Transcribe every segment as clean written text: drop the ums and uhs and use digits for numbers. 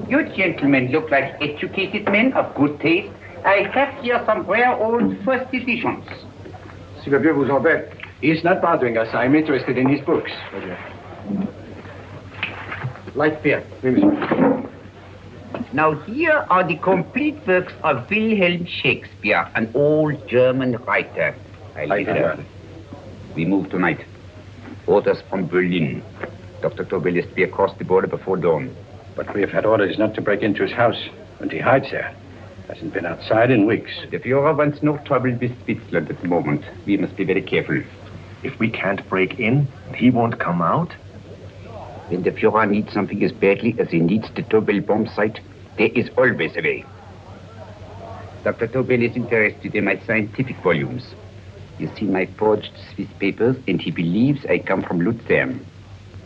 You gentlemen look like educated men of good taste. I have here some rare old first editions. Si le vieux vous embête. He's not bothering us. I'm interested in his books. Light beer. Now here are the complete works of Wilhelm Shakespeare, an old German writer. We move tonight. Orders from Berlin. Dr. Tobel is to be across the border before dawn. But we have had orders not to break into his house, and he hides there. Hasn't been outside in weeks. The Führer wants no trouble with Switzerland at the moment. We must be very careful. If we can't break in, he won't come out? When the Führer needs something as badly as he needs the Tobel bomb site, there is always a way. Dr. Tobel is interested in my scientific volumes. He's seen my forged Swiss papers, and he believes I come from Lucerne.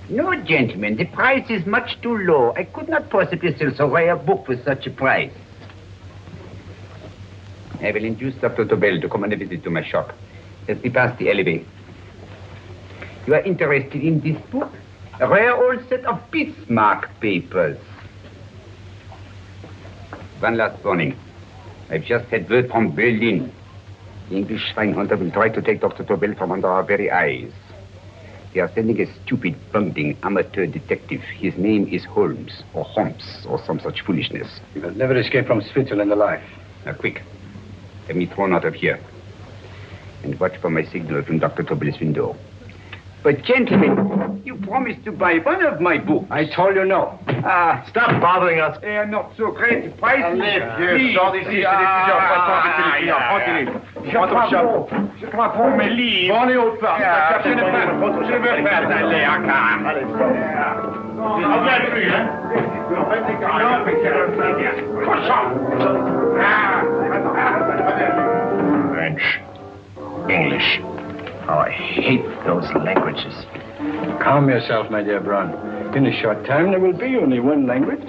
No, gentlemen, the price is much too low. I could not possibly sell so rare a book for such a price. I will induce Dr. Tobel to come on a visit to my shop as we pass the alleyway. You are interested in this book? A rare old set of Bismarck papers. One last warning. I've just had word from Berlin. The English swinehunter will try to take Dr. Tobel from under our very eyes. They are sending a stupid, bungling amateur detective. His name is Holmes, or some such foolishness. He will never escape from Switzerland alive. Now, quick. Have me thrown out of here. And watch for my signal from Dr. Tobel's window. But, gentlemen, you promised to buy one of my books. I told you no. Stop bothering us. They are not so great. The price is... Vieux, sors d'ici, c'est des plusieurs Je crois pour mes livres. Prends les autres parts. Je ne veux pas aller à Cannes. Allez, reviens plus, hein. French. English. Oh, I hate those languages. Calm yourself, my dear Braun. In a short time, there will be only one language.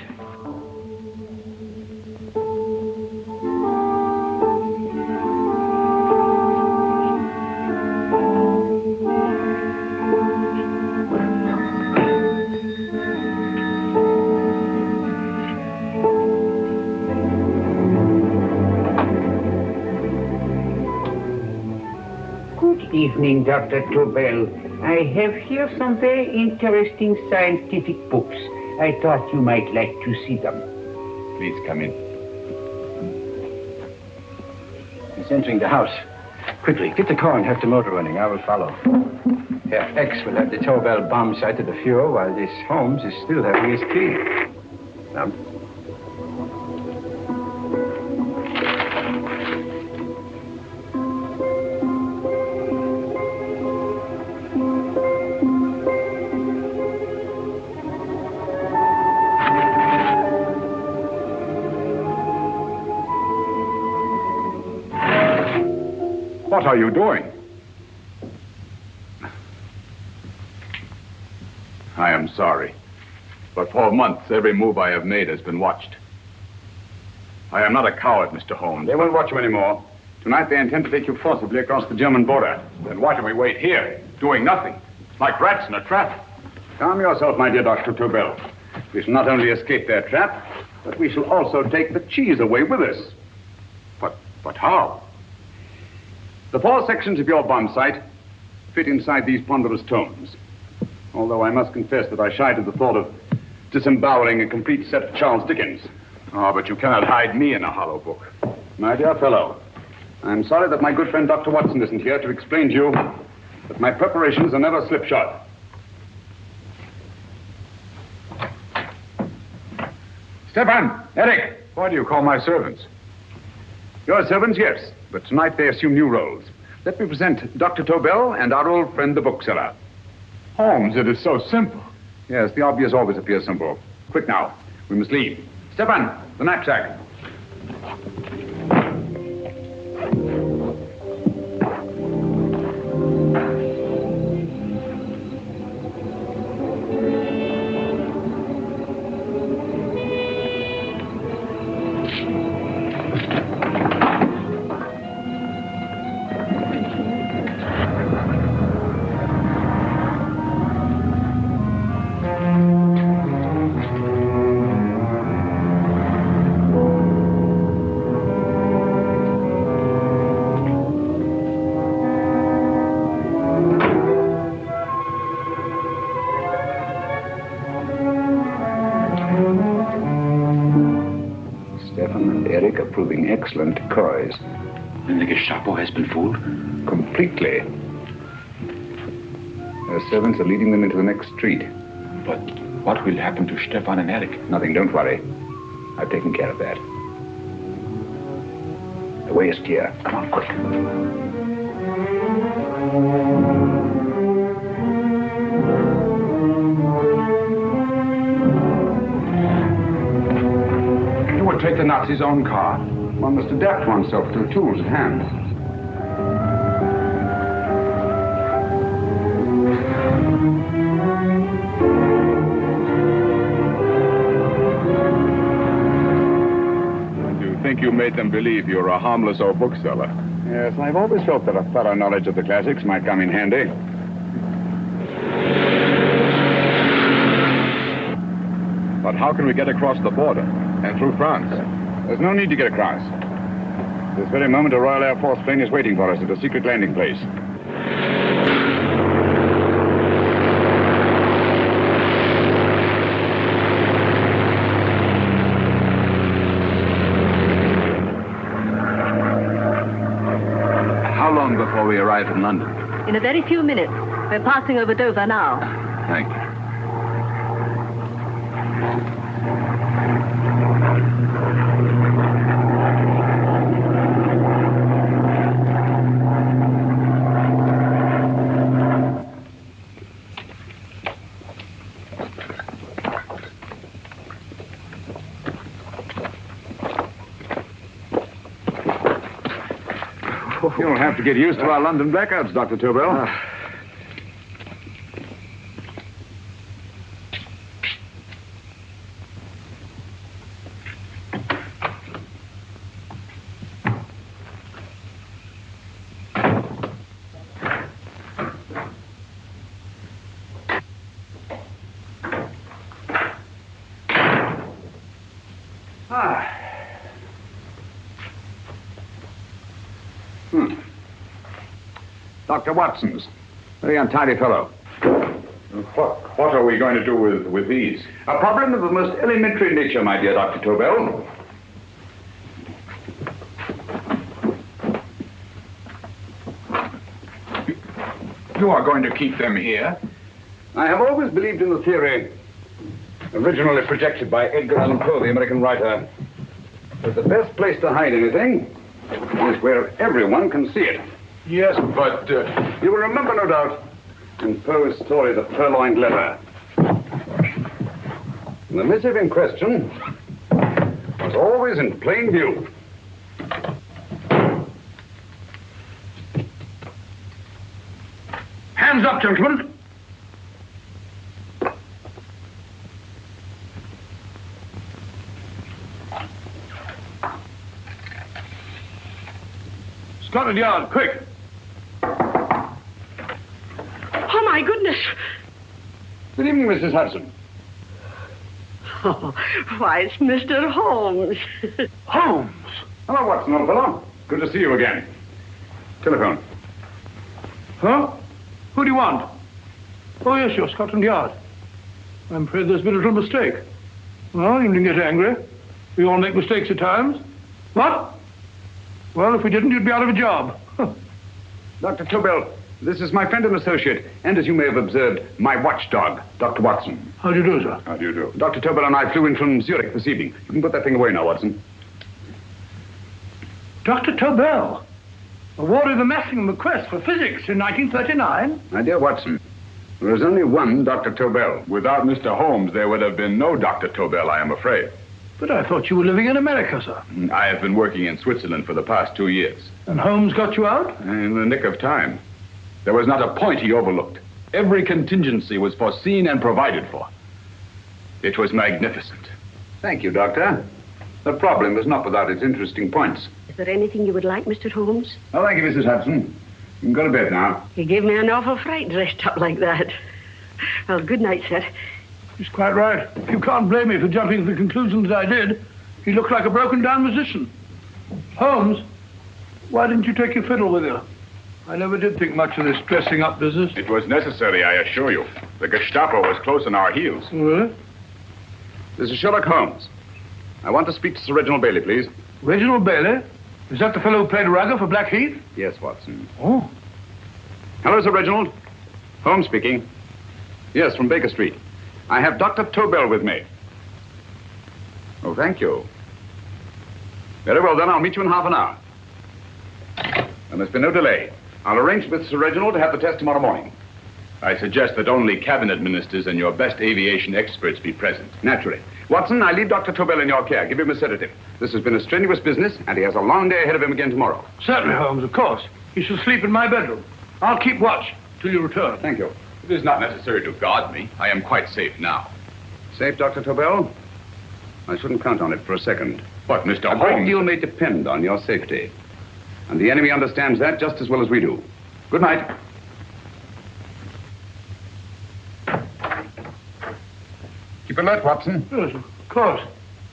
Evening, Dr. Tobel. I have here some very interesting scientific books. I thought you might like to see them. Please come in. He's entering the house. Quickly, get the car and have the motor running. I will follow. Herr X will have the Tobel bomb site to the Führer, while this Holmes is still having his tea. Now. What are you doing? I am sorry, but for months every move I have made has been watched. I am not a coward, Mr. Holmes. They won't watch you anymore. Tonight they intend to take you forcibly across the German border. Then why do we wait here, doing nothing, like rats in a trap? Calm yourself, my dear Dr. Tobel. We shall not only escape their trap, but we shall also take the cheese away with us. But how? The 4 sections of your bomb site fit inside these ponderous tomes. Although I must confess that I shied at the thought of disemboweling a complete set of Charles Dickens. Oh, but you cannot hide me in a hollow book. My dear fellow, I'm sorry that my good friend Dr. Watson isn't here to explain to you that my preparations are never slipshod. Stefan, Eric, why do you call my servants? Your servants, yes, but tonight they assume new roles. Let me present Dr. Tobel and our old friend, the bookseller. Holmes, it is so simple. Yes, the obvious always appears simple. Quick now, we must leave. Stefan, the knapsack. proving excellent decoys. Then the Gestapo has been fooled? Completely. Their servants are leading them into the next street. But what will happen to Stefan and Eric? Nothing, don't worry. I've taken care of that. The way is clear. Come on, quick. You would take the Nazis' own car. One must adapt oneself to the tools at hand. You think you made them believe you're a harmless old bookseller? Yes, I've always felt that a thorough knowledge of the classics might come in handy. But how can we get across the border and through France? There's no need to get across. This very moment, a Royal Air Force plane is waiting for us at a secret landing place. How long before we arrive in London? In a very few minutes. We're passing over Dover now. Thank you. You'll have to get used to our London blackouts, Dr. Tobel. Dr. Watson's. Very untidy fellow. What are we going to do with these? A problem of the most elementary nature, my dear Dr. Tobel. You are going to keep them here? I have always believed in the theory, originally projected by Edgar Allan Poe, the American writer, that the best place to hide anything is where everyone can see it. Yes, but... You will remember, no doubt, in Poe's story, The Purloined Letter. The missive in question was always in plain view. Hands up, gentlemen. Scotland Yard, quick. Oh, my goodness. Good evening, Mrs. Hudson. Oh, why, it's Mr. Holmes. Holmes? Hello, Watson, old fellow. Good to see you again. Telephone. Huh? Who do you want? Oh, yes, you're Scotland Yard. I'm afraid there's been a little mistake. Well, you needn't get angry. We all make mistakes at times. What? Well, if we didn't, you'd be out of a job. Dr. Tobel, this is my friend and associate, and as you may have observed, my watchdog, Dr. Watson. How do you do, sir? How do you do? Dr. Tobel and I flew in from Zurich this evening. You can put that thing away now, Watson. Dr. Tobel, awarded the Massingham Bequest for Physics in 1939. My dear Watson, there is only one Dr. Tobel. Without Mr. Holmes, there would have been no Dr. Tobel, I am afraid. But I thought you were living in America, sir. I have been working in Switzerland for the past 2 years. And Holmes got you out? In the nick of time. There was not a point he overlooked. Every contingency was foreseen and provided for. It was magnificent. Thank you, Doctor. The problem is not without its interesting points. Is there anything you would like, Mr. Holmes? Oh, thank you, Mrs. Hudson. You can go to bed now. You gave me an awful fright dressed up like that. Well, good night, sir. He's quite right. You can't blame me for jumping to the conclusion that I did. He looked like a broken-down musician. Holmes, why didn't you take your fiddle with you? I never did think much of this dressing-up business. It was necessary, I assure you. The Gestapo was close on our heels. Really? This is Sherlock Holmes. I want to speak to Sir Reginald Bailey, please. Reginald Bailey? Is that the fellow who played Rugger for Blackheath? Yes, Watson. Oh. Hello, Sir Reginald. Holmes speaking. Yes, from Baker Street. I have Dr. Tobel with me. Oh, thank you. Very well, then. I'll meet you in half an hour. There must be no delay. I'll arrange with Sir Reginald to have the test tomorrow morning. I suggest that only cabinet ministers and your best aviation experts be present. Naturally. Watson, I leave Dr. Tobel in your care. Give him a sedative. This has been a strenuous business, and he has a long day ahead of him again tomorrow. Certainly, Holmes, of course. He shall sleep in my bedroom. I'll keep watch till you return. Thank you. It is not necessary to guard me. I am quite safe now. Safe, Dr. Tobel? I shouldn't count on it for a second. But, Mr. Holmes... A great deal may depend on your safety. And the enemy understands that just as well as we do. Good night. Keep alert, Watson. Yes, of course.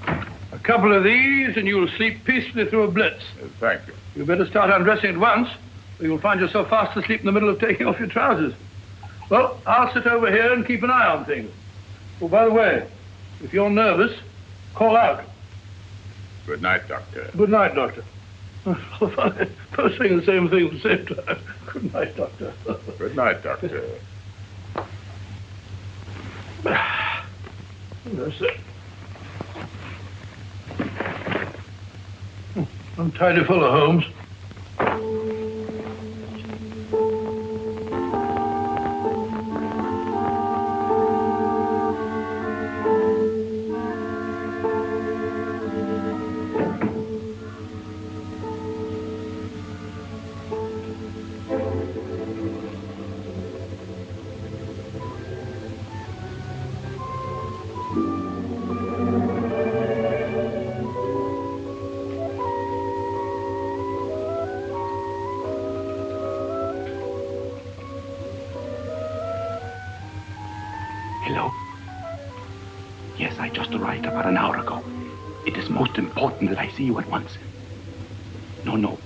A couple of these, and you'll sleep peacefully through a blitz. Thank you. You better start undressing at once, or you'll find yourself fast asleep in the middle of taking off your trousers. Well, I'll sit over here and keep an eye on things. Oh, by the way, if you're nervous, call out. Good night, Doctor. Good night, Doctor. Both saying the same thing at the same time. Good night, Doctor. Good night, Doctor. That's it. Untidy fellow, Holmes. Hello? Yes, I just arrived about an hour ago. It is most important that I see you at once. No,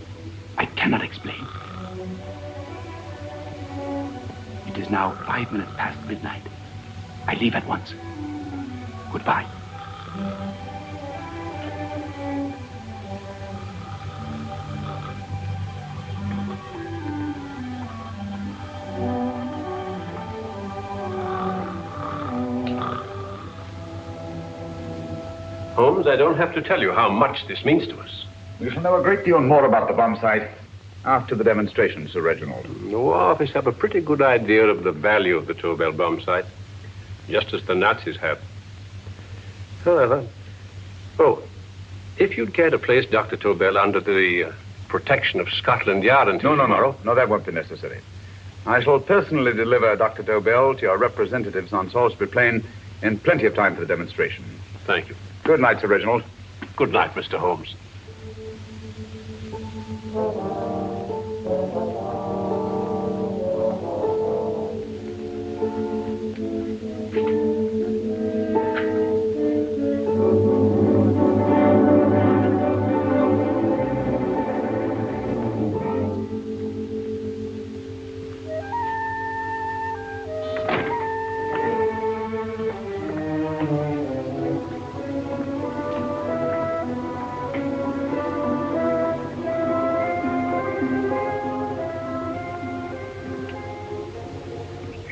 I cannot explain. It is now 5 minutes past midnight. I leave at once. Goodbye. Holmes, I don't have to tell you how much this means to us. We shall know a great deal more about the bomb site after the demonstration, Sir Reginald. The War Office have a pretty good idea of the value of the Tobel bomb site, just as the Nazis have. However, if you'd care to place Dr. Tobel under the protection of Scotland Yard until tomorrow... No, that won't be necessary. I shall personally deliver Dr. Tobel to your representatives on Salisbury Plain in plenty of time for the demonstration. Thank you. Good night, Sir Reginald. Good night, Mr. Holmes.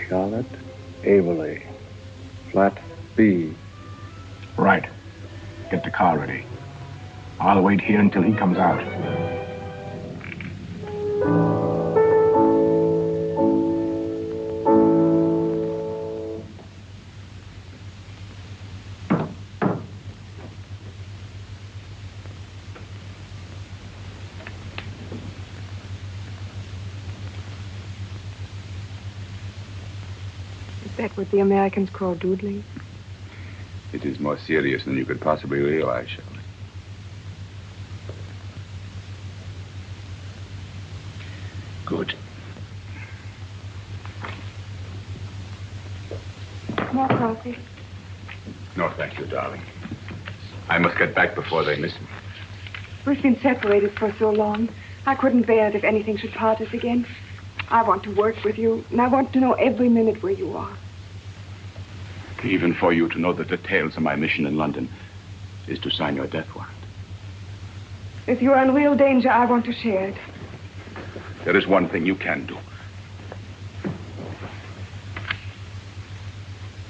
Charlotte Averley, flat B. Right. Get the car ready. I'll wait here until he comes out. Is that what the Americans call doodling? It is more serious than you could possibly realize, Shirley. Good. More coffee? No, thank you, darling. I must get back before they miss me. We've been separated for so long. I couldn't bear it if anything should part us again. I want to work with you, and I want to know every minute where you are. Even for you to know the details of my mission in London is to sign your death warrant. If you are in real danger, I want to share it. There is one thing you can do.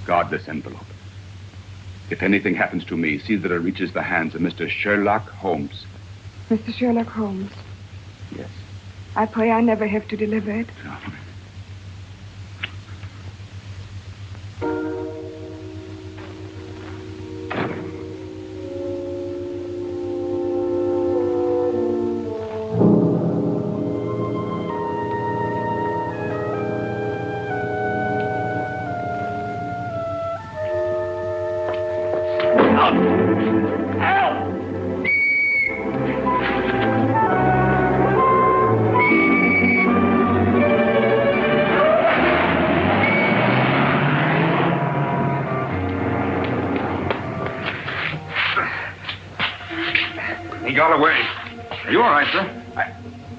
Guard this envelope. If anything happens to me, see that it reaches the hands of Mr. Sherlock Holmes. Mr. Sherlock Holmes. Yes. I pray I never have to deliver it. No. He got away. Are you all right, sir?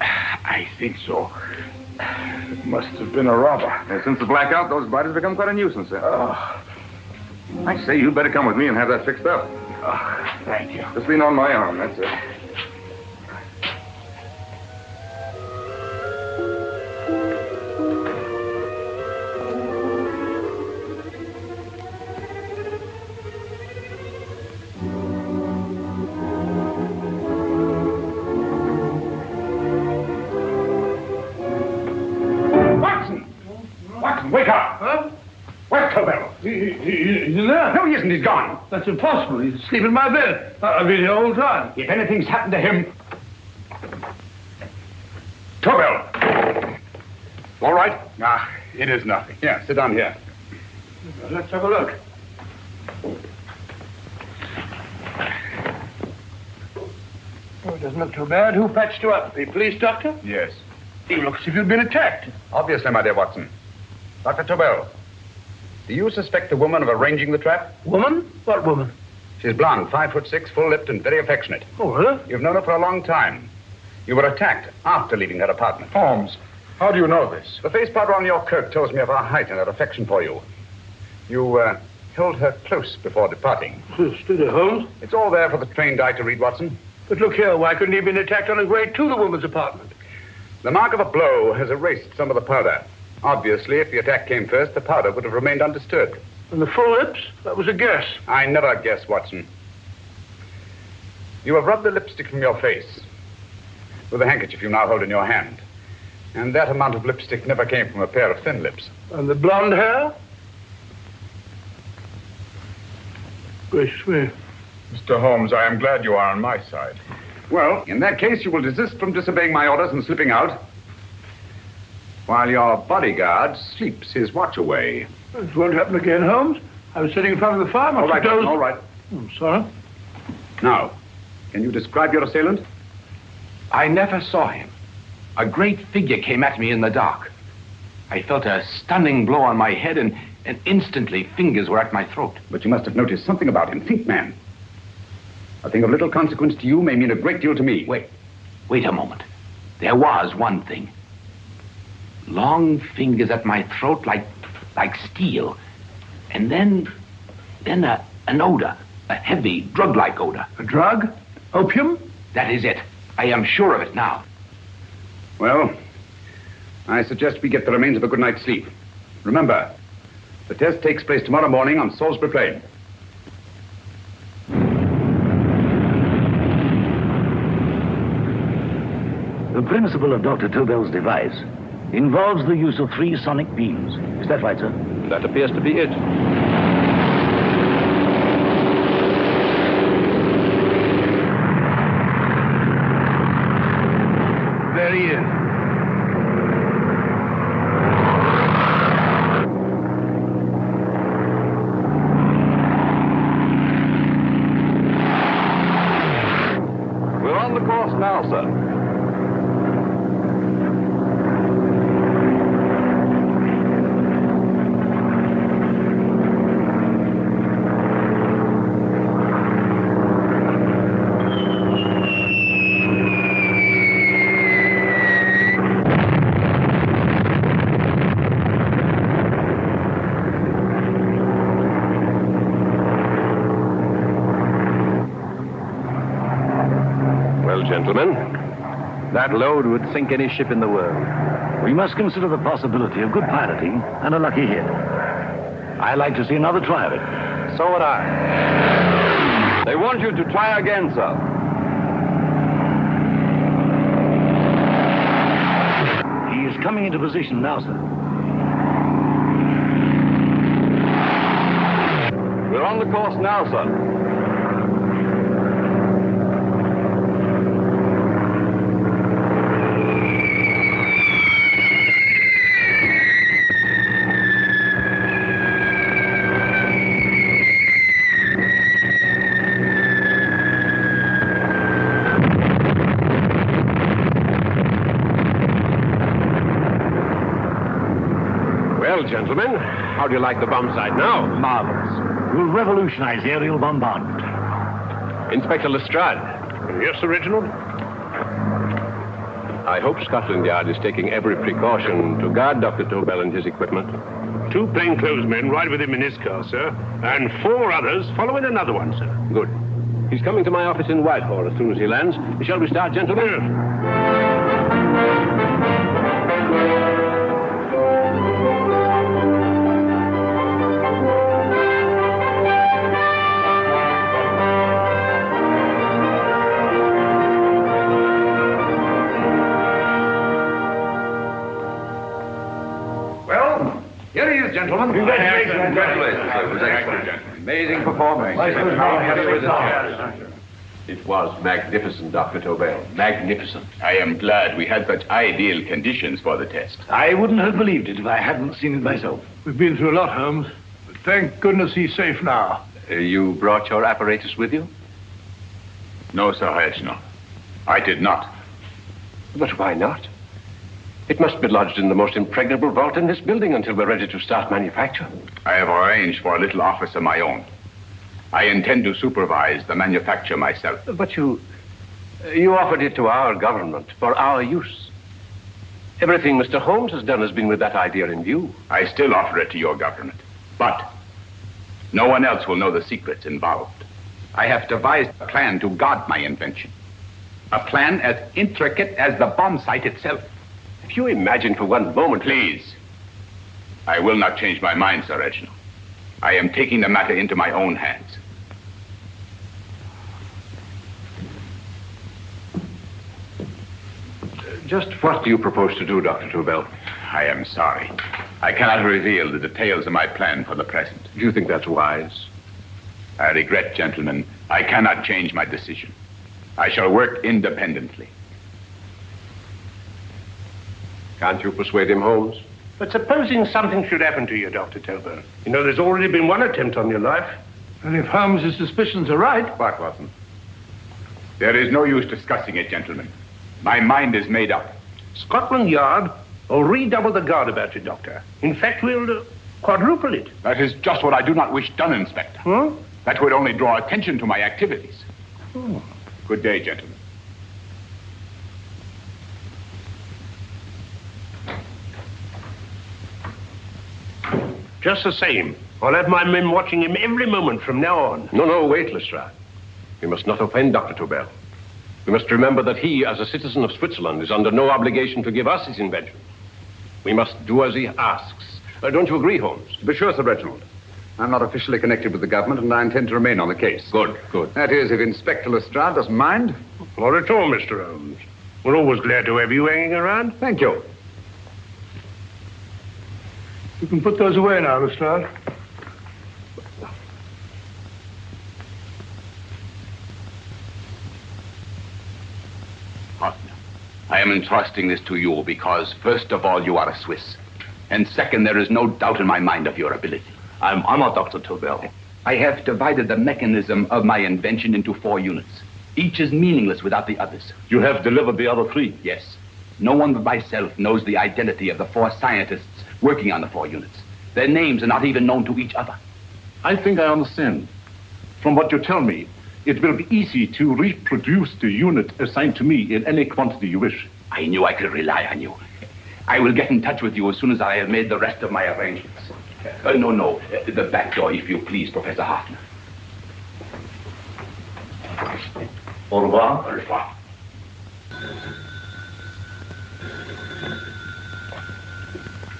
I think so. It must have been a robber. Since the blackout, those bodies have become quite a nuisance, sir. I say, you'd better come with me and have that fixed up. Thank you. Just lean on my arm, that's it. Wake up! Huh? Where's Tobel? He's in there. No, he isn't. He's gone. That's impossible. He's asleep in my bed. I've been here all the time. If anything's happened to him... Tobel! All right? Ah, it is nothing. Here, sit down here. Let's have a look. Oh, it doesn't look too bad. Who patched you up? The police doctor? Yes. You look as if you'd been attacked. Obviously, my dear Watson. Dr. Tobel, do you suspect the woman of arranging the trap? Woman? What woman? She's blonde, 5'6", full-lipped, and very affectionate. Oh, really? You've known her for a long time. You were attacked after leaving her apartment. Holmes, how do you know this? The face powder on your coat tells me of her height and her affection for you. You, held her close before departing. Steady, Holmes. It's all there for the trained eye to read, Watson. But look here, why couldn't he have been attacked on his way to the woman's apartment? The mark of a blow has erased some of the powder. Obviously, if the attack came first, the powder would have remained undisturbed. And the full lips? That was a guess. I never guess, Watson. You have rubbed the lipstick from your face with the handkerchief you now hold in your hand. And that amount of lipstick never came from a pair of thin lips. And the blonde hair? Gracious me. Mr. Holmes, I am glad you are on my side. Well, in that case, you will desist from disobeying my orders and slipping out, while your bodyguard sleeps his watch away. It won't happen again, Holmes. I was sitting in front of the fire. All right, all right. I'm sorry. Now, can you describe your assailant? I never saw him. A great figure came at me in the dark. I felt a stunning blow on my head, and instantly fingers were at my throat. But you must have noticed something about him. Think, man. A thing of little consequence to you may mean a great deal to me. Wait a moment. There was one thing. Long fingers at my throat like steel. And then an odor. A heavy, drug-like odor. A drug? Opium? That is it. I am sure of it now. Well, I suggest we get the remains of a good night's sleep. Remember, the test takes place tomorrow morning on Salisbury Plain. The principle of Dr. Tobel's device involves the use of 3 sonic beams. Is that right, sir? That appears to be it. There he is. We're on the course now, sir. gentlemen. That load would sink any ship in the world. We must consider the possibility of good piloting and a lucky hit. I'd like to see another try of it. So would I. They want you to try again, sir. He is coming into position now, sir. We're on the course now, sir. Gentlemen, how do you like the bomb sight now? Marvelous. We'll revolutionize aerial bombardment. Inspector Lestrade. Yes, Sir Reginald? I hope Scotland Yard is taking every precaution to guard Dr. Tobel and his equipment. 2 plainclothes men ride with him in his car, sir, and 4 others follow in another one, sir. Good. He's coming to my office in Whitehall as soon as he lands. Shall we start, gentlemen? Yes. Here he is, gentlemen. Congratulations, sir. It was excellent. Amazing performance. It was magnificent, Dr. Tobel. Magnificent. I am glad we had such ideal conditions for the test. I wouldn't have believed it if I hadn't seen it myself. We've been through a lot, Holmes, but thank goodness he's safe now. You brought your apparatus with you? No, Sir Reginald. I did not. But why not? It must be lodged in the most impregnable vault in this building until we're ready to start manufacture. I have arranged for a little office of my own. I intend to supervise the manufacture myself. But you offered it to our government for our use. Everything Mr. Holmes has done has been with that idea in view. I still offer it to your government, but no one else will know the secrets involved. I have devised a plan to guard my invention. A plan as intricate as the bomb sight itself. If you imagine for one moment... Please. I will not change my mind, Sir Reginald. I am taking the matter into my own hands. Just what do you propose to do, Dr. Tobel? I am sorry. I cannot reveal the details of my plan for the present. Do you think that's wise? I regret, gentlemen, I cannot change my decision. I shall work independently. Can't you persuade him, Holmes? But supposing something should happen to you, Dr. Tobel. You know, there's already been one attempt on your life. And if Holmes' suspicions are right... What, Watson? There is no use discussing it, gentlemen. My mind is made up. Scotland Yard will redouble the guard about you, Doctor. In fact, we'll quadruple it. That is just what I do not wish done, Inspector. Huh? That would only draw attention to my activities. Oh. Good day, gentlemen. Just the same, I'll have my men watching him every moment from now on. No, wait, Lestrade. We must not offend Dr. Tobel. We must remember that he, as a citizen of Switzerland, is under no obligation to give us his invention. We must do as he asks. Don't you agree, Holmes? To be sure, Sir Reginald. I'm not officially connected with the government, and I intend to remain on the case. Good. That is, if Inspector Lestrade doesn't mind. Not at all, Mr. Holmes. We're always glad to have you hanging around. Thank you. You can put those away now, Lestrade. Partner, I am entrusting this to you because, first of all, you are a Swiss. And second, there is no doubt in my mind of your ability. I'm honored, Dr. Tobel. I have divided the mechanism of my invention into 4 units. Each is meaningless without the others. You have delivered the other 3? Yes. No one but myself knows the identity of the 4 scientists working on the 4 units. Their names are not even known to each other. I think I understand. From what you tell me, it will be easy to reproduce the unit assigned to me in any quantity you wish. I knew I could rely on you. I will get in touch with you as soon as I have made the rest of my arrangements. No. The back door, if you please, Professor Hartner. Au revoir. Au revoir.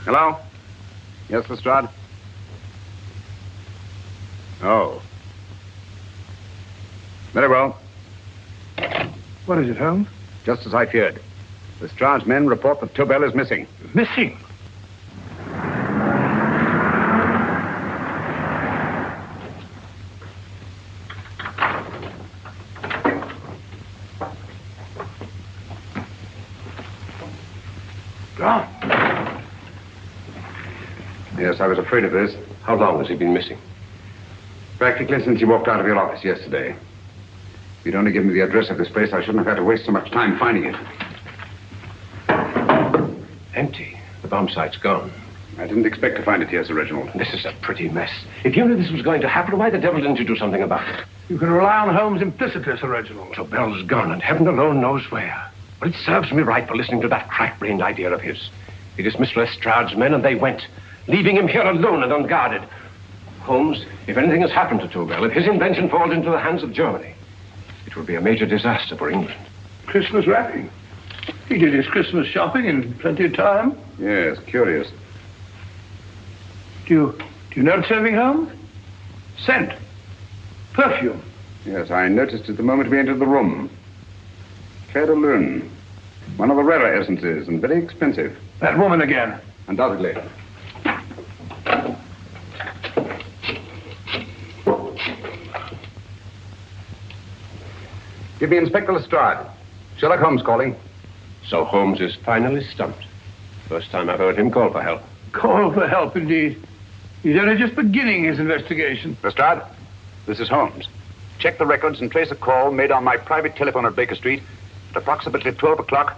Hello? Yes, Lestrade? Oh. Very well. What is it, Holmes? Just as I feared. Lestrade's men report that Tobel is missing. Missing? Gone. Yes, I was afraid of this. How long has he been missing? Practically since he walked out of your office yesterday. If you'd only given me the address of this place, I shouldn't have had to waste so much time finding it. Empty. The bomb site's gone. I didn't expect to find it here, Sir Reginald. This is a pretty mess. If you knew this was going to happen, why the devil didn't you do something about it? You can rely on Holmes implicitly, Sir Reginald. Tobel's gone, and heaven alone knows where. But it serves me right for listening to that crack-brained idea of his. He dismissed Lestrade's men, and they went, leaving him here alone and unguarded. Holmes, if anything has happened to Tobel, if his invention falls into the hands of Germany, it will be a major disaster for England. Christmas wrapping. He did his Christmas shopping in plenty of time. Yes, curious. Do you notice anything, Holmes? Scent. Perfume. Yes, I noticed it the moment we entered the room. Claire de Lune. One of the rarer essences, and very expensive. That woman again. Undoubtedly. Give me Inspector Lestrade. Sherlock Holmes calling. So Holmes is finally stumped. First time I've heard him call for help. Call for help, indeed. He's only just beginning his investigation. Lestrade, this is Holmes. Check the records and trace a call made on my private telephone at Baker Street at approximately 12 o'clock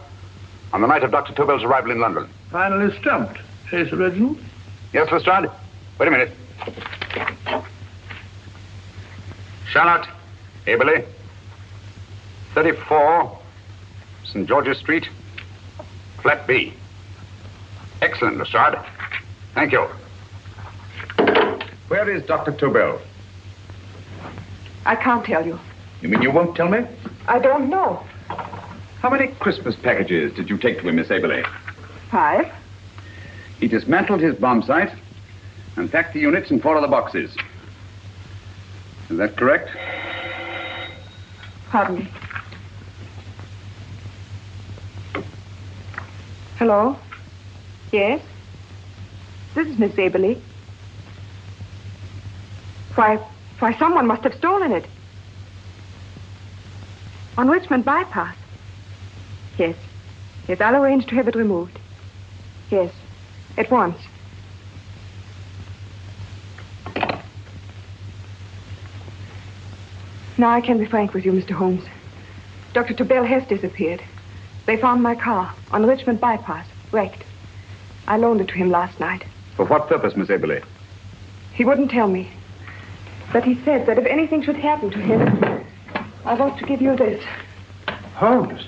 on the night of Dr. Tobel's arrival in London. Finally stumped, eh, Sir Reginald? Yes, Lestrade? Wait a minute. Charlotte, Aberley, 34, St. George's Street, flat B. Excellent, Lestrade. Thank you. Where is Dr. Tobel? I can't tell you. You mean you won't tell me? I don't know. How many Christmas packages did you take to him, Miss Aberley? 5. He dismantled his bomb site and packed the units in 4 other boxes. Is that correct? Pardon me. Hello? Yes? This is Miss Aberley. Why, someone must have stolen it. On Richmond Bypass. Yes. Yes, I'll arrange to have it removed. Yes, at once. Now I can be frank with you, Mr. Holmes. Dr. Tobel has disappeared. They found my car on Richmond Bypass, wrecked. I loaned it to him last night. For what purpose, Miss Aberley? He wouldn't tell me. But he said that if anything should happen to him, I want to give you this. Holmes?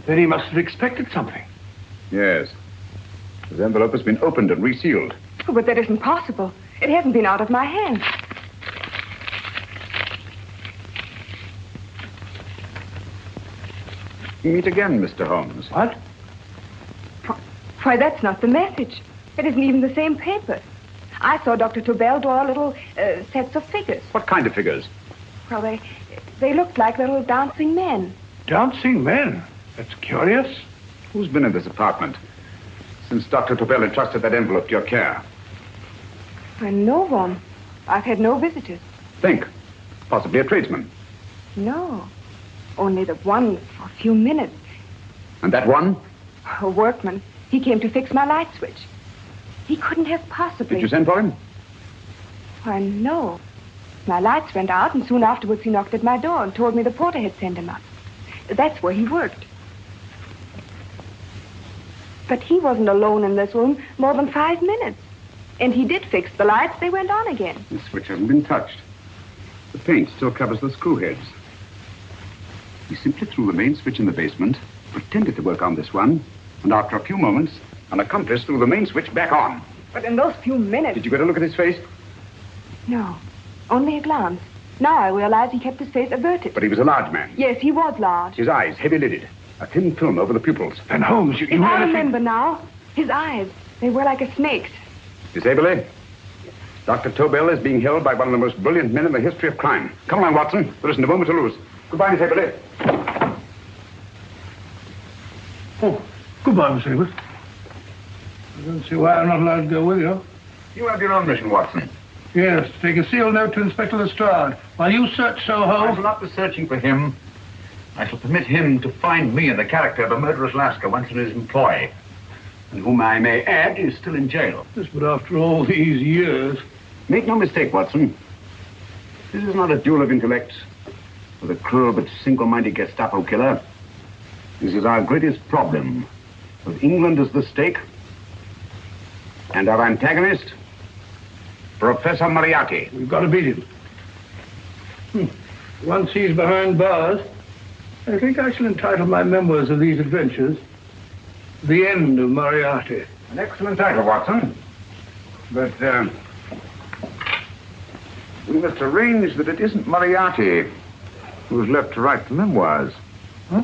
Then he must have expected something. Yes. His envelope has been opened and resealed. Oh, but that isn't possible. It hasn't been out of my hands. Meet again, Mr. Holmes. What? Why, that's not the message. It isn't even the same paper. I saw Dr. Tobel draw little sets of figures. What kind of figures? Well, they looked like little dancing men. Dancing men? That's curious. Who's been in this apartment since Dr. Tobel entrusted that envelope to your care? Why, no one. I've had no visitors. Think. Possibly a tradesman. No. Only the one for a few minutes. And that one? A workman. He came to fix my light switch. He couldn't have possibly... Did you send for him? Why, no. My lights went out, and soon afterwards he knocked at my door and told me the porter had sent him up. That's where he worked. But he wasn't alone in this room more than 5 minutes. And he did fix the lights. They went on again. The switch hasn't been touched. The paint still covers the screw heads. He simply threw the main switch in the basement, pretended to work on this one, and after a few moments, an accomplice threw the main switch back on. But in those few minutes... Did you get a look at his face? No, only a glance. Now I realize he kept his face averted. But he was a large man. Yes, he was large. His eyes heavy-lidded. A thin film over the pupils. And Holmes, you I remember now. His eyes, they were like a snake's. Miss Aberley, Dr. Tobel is being held by one of the most brilliant men in the history of crime. Come along, Watson. There isn't a moment to lose. Goodbye, Miss Aberley. Oh, goodbye, Miss Aberley. I don't see why I'm not allowed to go with you. You have your own mission, Watson. Yes, take a sealed note to Inspector Lestrade. While you search Soho... I shall not be searching for him. I shall permit him to find me in the character of a murderous Lascar once in his employ, and whom I may add is still in jail. Yes, but after all these years... Make no mistake, Watson. This is not a duel of intellects with a cruel but single-minded Gestapo killer. This is our greatest problem, with England as the stake, and our antagonist, Professor Moriarty. We've got to beat him. Once he's behind bars, I think I shall entitle my memoirs of these adventures The End of Moriarty. An excellent title, Watson. But, we must arrange that it isn't Moriarty who's left to write the memoirs. Huh?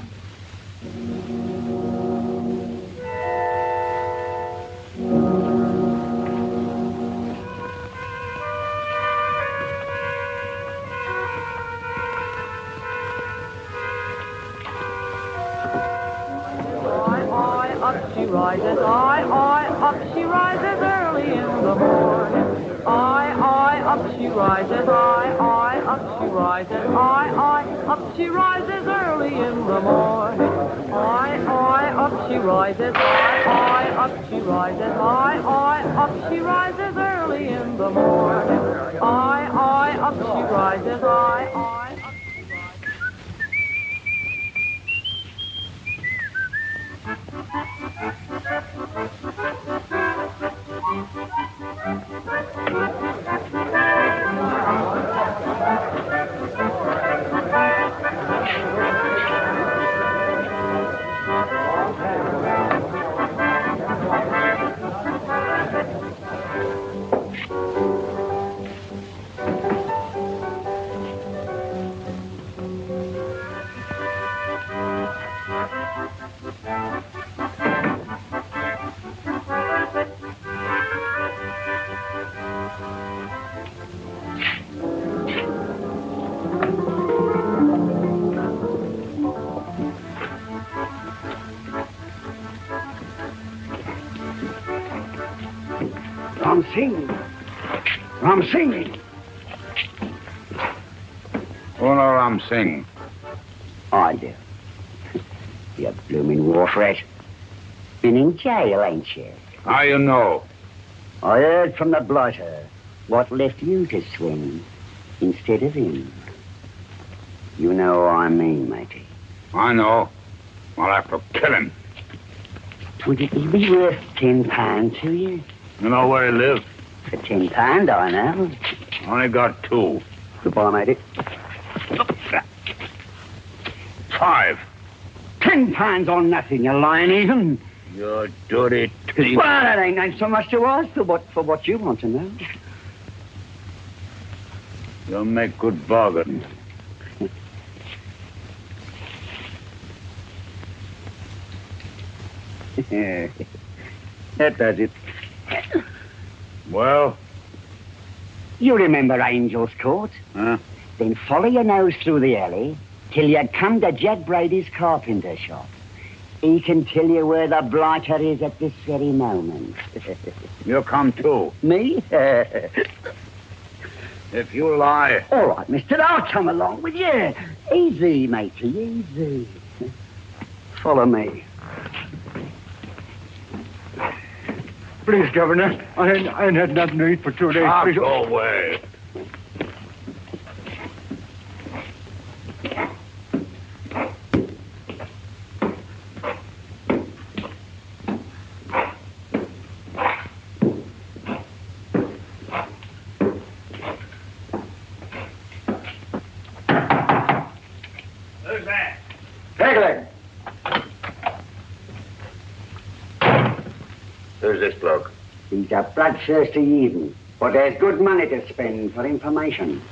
Up she rises, up she rises early in the morning. Up she rises, up she rises, up she rises early in the morning. Up she rises, up she rises, up she rises early in the morning. Up she rises, Ram Singh. Oh, no, Ram Singh. I do. You blooming wharf rat. Been in jail, ain't you? How you know? I heard from the blighter what left you to swing instead of him. You know what I mean, matey. I know. I'll have to kill him. Would it be worth £10 to you? You know where he lives? For £10, I know. Only got 2. Goodbye, matey. 5. £10 on nothing, you lying heathen. You dirty thief. Well, that ain't so much to ask for what you want to know. You'll make good bargain. That does it. Well? You remember Angel's Court? Huh? Then follow your nose through the alley till you come to Jack Brady's carpenter shop. He can tell you where the blighter is at this very moment. You come too. Me? If you lie... All right, mister, I'll come along with you. Easy, matey, easy. Follow me. Please, Governor, I ain't had nothing to eat for 2 days. Please. Go away. Who's that? Pegleg. Who's this bloke? He's a bloodthirsty heathen, but there's good money to spend for information.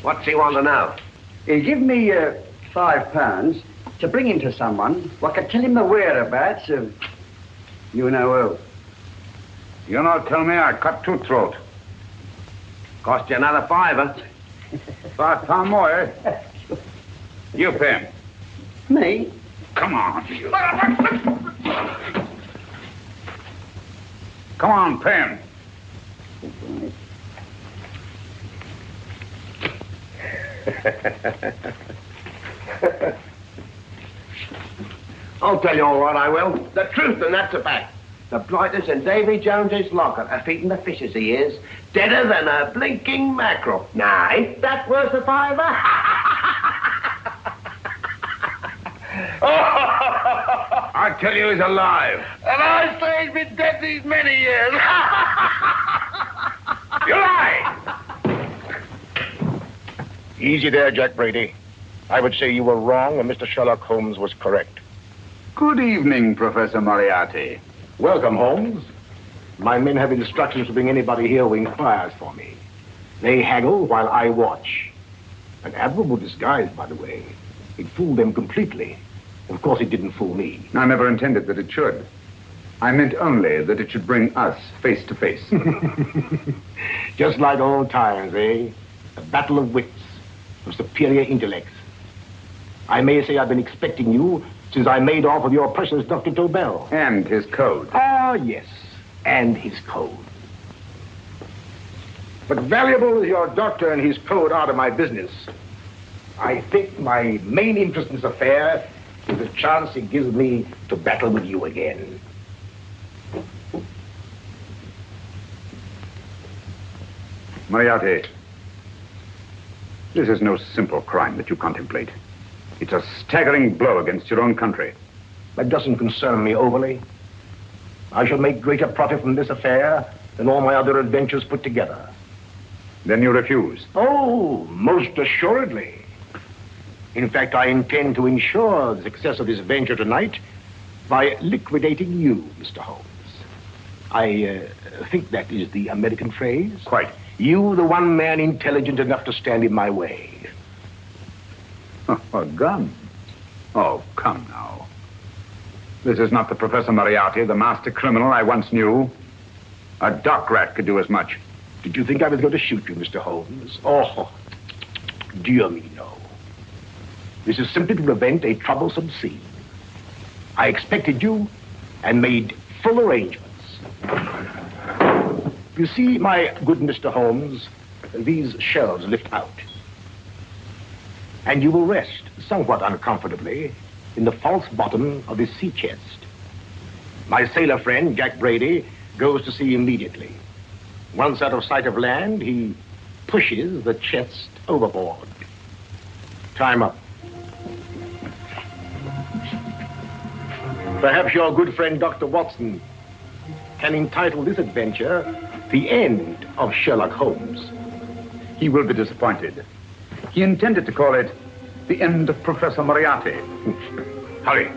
What's he want to know? He give me £5 to bring him to someone what could tell him the whereabouts of you know who. You not tell me I cut two throat. Cost you another £5. £5 more, eh? You pay him. Me? Come on. Come on, pay him. I'll tell you all right, I will. The truth, and that's a fact. The blighters in Davy Jones's locker are feeding the fishes, he is. Deader than a blinking mackerel. Now, ain't that worth a £5? I tell you he's alive. And I say he's been dead these many years. You lie! Easy there, Jack Brady. I would say you were wrong and Mr. Sherlock Holmes was correct. Good evening, Professor Moriarty. Welcome, Holmes. My men have instructions to bring anybody here who inquires for me. They haggle while I watch. An admirable disguise, by the way. It fooled them completely. Of course, it didn't fool me. I never intended that it should. I meant only that it should bring us face to face. Just like old times, eh? A battle of wits, of superior intellects. I may say I've been expecting you since I made off with your precious Dr. Tobel. And his code. Ah, yes, and his code. But valuable as your doctor and his code are to my business, I think my main interest in this affair is the chance it gives me to battle with you again. Moriarty, this is no simple crime that you contemplate. It's a staggering blow against your own country. That doesn't concern me overly. I shall make greater profit from this affair than all my other adventures put together. Then you refuse? Oh, most assuredly. In fact, I intend to ensure the success of this venture tonight by liquidating you, Mr. Holmes. I think that is the American phrase. Quite. You, the one man intelligent enough to stand in my way. A gun? Oh, come now. This is not the Professor Moriarty, the master criminal I once knew. A dock rat could do as much. Did you think I was going to shoot you, Mr. Holmes? Oh, dear me, no. This is simply to prevent a troublesome scene. I expected you and made full arrangements. You see, my good Mr. Holmes, these shelves lift out. And you will rest somewhat uncomfortably in the false bottom of this sea chest. My sailor friend, Jack Brady, goes to sea immediately. Once out of sight of land, he pushes the chest overboard. Time up. Perhaps your good friend, Dr. Watson, can entitle this adventure The End of Sherlock Holmes. He will be disappointed. He intended to call it The End of Professor Moriarty. Hurry.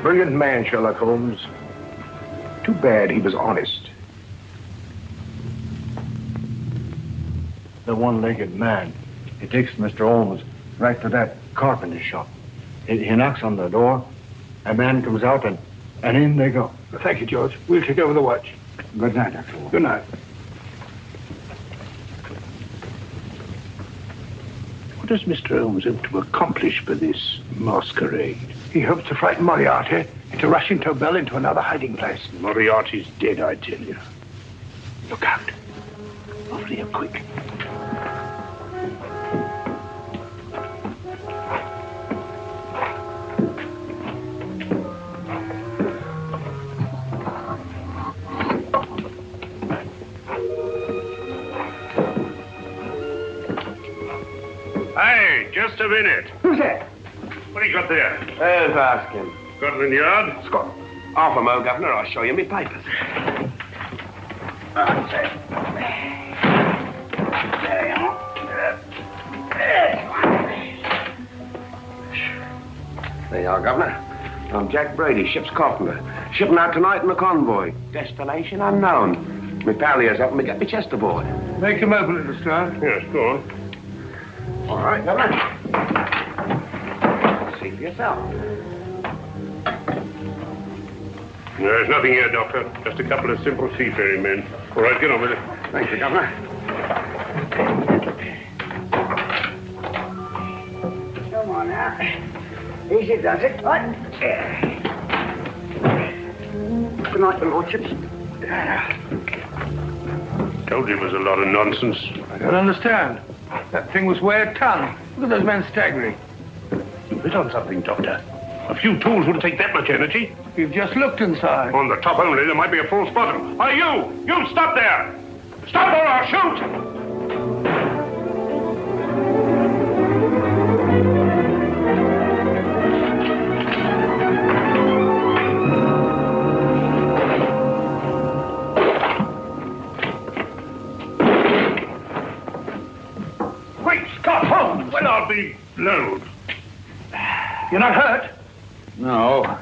Brilliant man, Sherlock Holmes. Too bad he was honest. The one-legged man. He takes Mr. Holmes right to that carpenter shop. He knocks on the door. A man comes out and in they go. Thank you, George. We'll take over the watch. Good night, Dr. Holmes. Good night. What does Mr. Holmes hope to accomplish by this masquerade? He hopes to frighten Moriarty into rushing Tobel into another hiding place. Moriarty's dead, I tell you. Look out. Over here, quick. Hey, just a minute. Who's that? What do you got there? Let's ask him. Scotland Yard? Scott. Half a mo, Governor. I'll show you my papers. There you are. There you are, Governor. I'm Jack Brady, ship's carpenter. Shipping out tonight in the convoy. Destination unknown. My pal here's helping me get my chest aboard. Make him open it, Lestrade. Yes, go on. All right, Governor. See for yourself. There's nothing here, Doctor. Just a couple of simple seafaring men. All right, get on with it. Thank you, Governor. Come on now. Easy does it. What? Good night, your lordships. Told you it was a lot of nonsense. I don't understand. That thing was way a ton. Look at those men staggering. You hit on something, Doctor. A few tools wouldn't take that much energy. You've just looked inside. On the top only, there might be a false bottom. Hey, you stop there! Stop or I'll shoot! Great Scott, Holmes! Well, I'll be blowed. You're not hurt? No.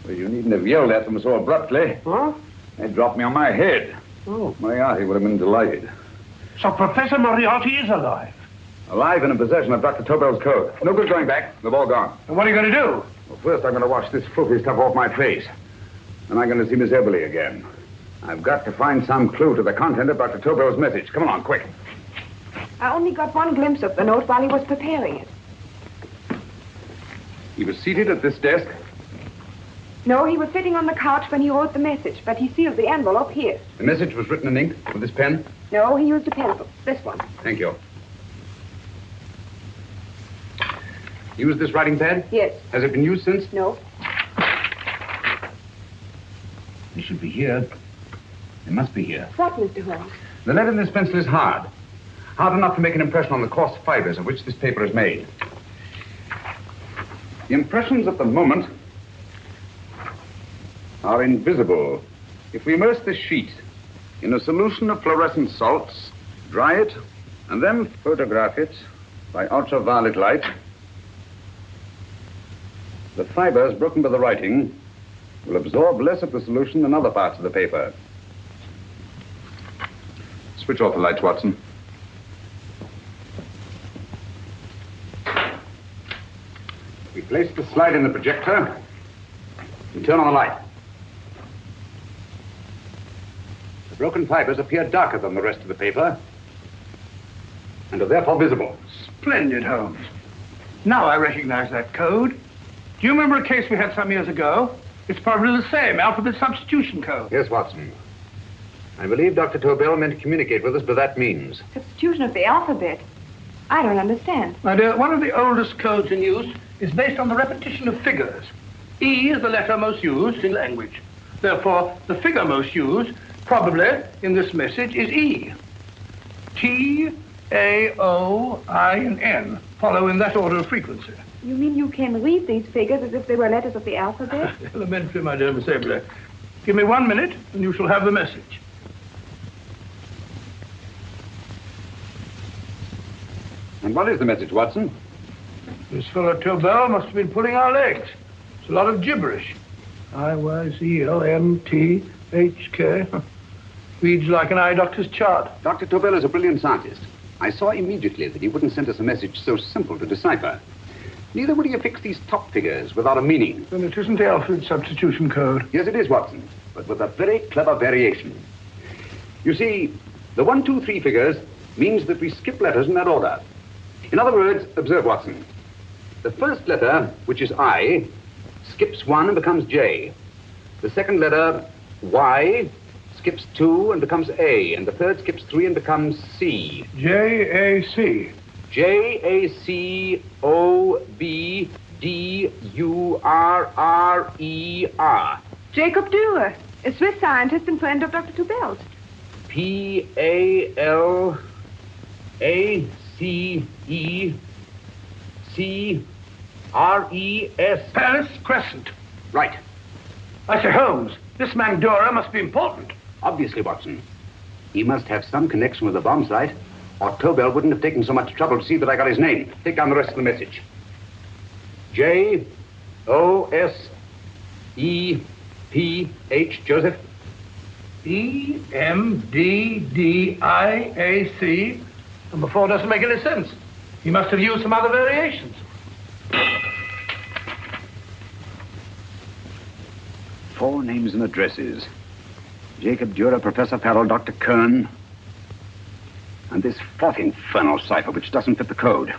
Well, you needn't have yelled at them so abruptly. Huh? They dropped me on my head. Oh. Moriarty would have been delighted. So Professor Moriarty is alive? Alive and in possession of Dr. Tobel's coat. No good going back. They've all gone. And what are you going to do? Well, first I'm going to wash this filthy stuff off my face. Then I'm going to see Miss Eberly again. I've got to find some clue to the content of Dr. Tobel's message. Come along, quick. I only got one glimpse of the note while he was preparing it. He was seated at this desk. No, he was sitting on the couch when he wrote the message, but he sealed the envelope here. The message was written in ink with this pen? No, he used a pencil. This one. Thank you. Used this writing pad? Yes. Has it been used since? No. It should be here. It must be here. What, Mr. Holmes? The lead in this pencil is hard. Hard enough to make an impression on the coarse fibers of which this paper is made. The impressions at the moment are invisible. If we immerse this sheet in a solution of fluorescent salts, dry it, and then photograph it by ultraviolet light, the fibers broken by the writing will absorb less of the solution than other parts of the paper. Switch off the lights, Watson. We place the slide in the projector and turn on the light. The broken fibers appear darker than the rest of the paper and are therefore visible. Splendid, Holmes. Now I recognize that code. Do you remember a case we had some years ago? It's probably the same, alphabet substitution code. Yes, Watson. I believe Dr. Tobel meant to communicate with us by that means. Substitution of the alphabet. I don't understand. My dear, one of the oldest codes in use is based on the repetition of figures. E is the letter most used in language. Therefore, the figure most used, probably in this message, is E. T, A, O, I, and N follow in that order of frequency. You mean you can read these figures as if they were letters of the alphabet? Elementary, my dear Miss Eberly. Give me 1 minute, and you shall have the message. And what is the message, Watson? This fellow Tobel must have been pulling our legs. It's a lot of gibberish. I-Y-Z-L-M-T-H-K. Reads like an eye doctor's chart. Dr. Tobel is a brilliant scientist. I saw immediately that he wouldn't send us a message so simple to decipher. Neither would he affix these top figures without a meaning. Then it isn't the alphabet substitution code. Yes, it is, Watson, but with a very clever variation. You see, the 1, 2, 3 figures means that we skip letters in that order. In other words, observe, Watson. The first letter, which is I, skips 1 and becomes J. The second letter, Y, skips 2 and becomes A. And the third skips 3 and becomes C. J-A-C. J-A-C-O-B-D-U-R-R-E-R. Jacob Dewar, a Swiss scientist and friend of Dr. Tobel's. P-A-L-A-C-E-C-R-E-S. Paris Crescent. Right. I say, Holmes, this man Dora must be important. Obviously, Watson. He must have some connection with the bomb site, or Tobel wouldn't have taken so much trouble to see that I got his name. Take down the rest of the message. J-O-S-E-P-H, Joseph. E-M-D-D-I-A-C. Number 4 doesn't make any sense. He must have used some other variations. 4 names and addresses. Jacob Dura, Professor Farrell, Dr. Kern. And this 4th infernal cipher, which doesn't fit the code.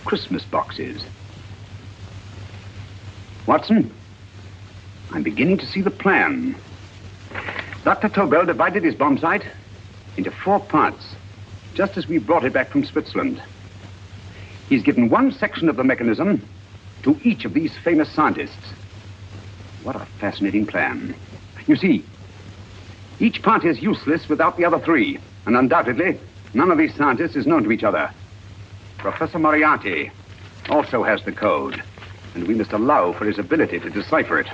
Christmas boxes. Watson, I'm beginning to see the plan. Dr. Tobel divided his bomb site into 4 parts, just as we brought it back from Switzerland. He's given one section of the mechanism to each of these famous scientists. What a fascinating plan. You see, each part is useless without the other 3, and undoubtedly, none of these scientists is known to each other. Professor Moriarty also has the code, and we must allow for his ability to decipher it.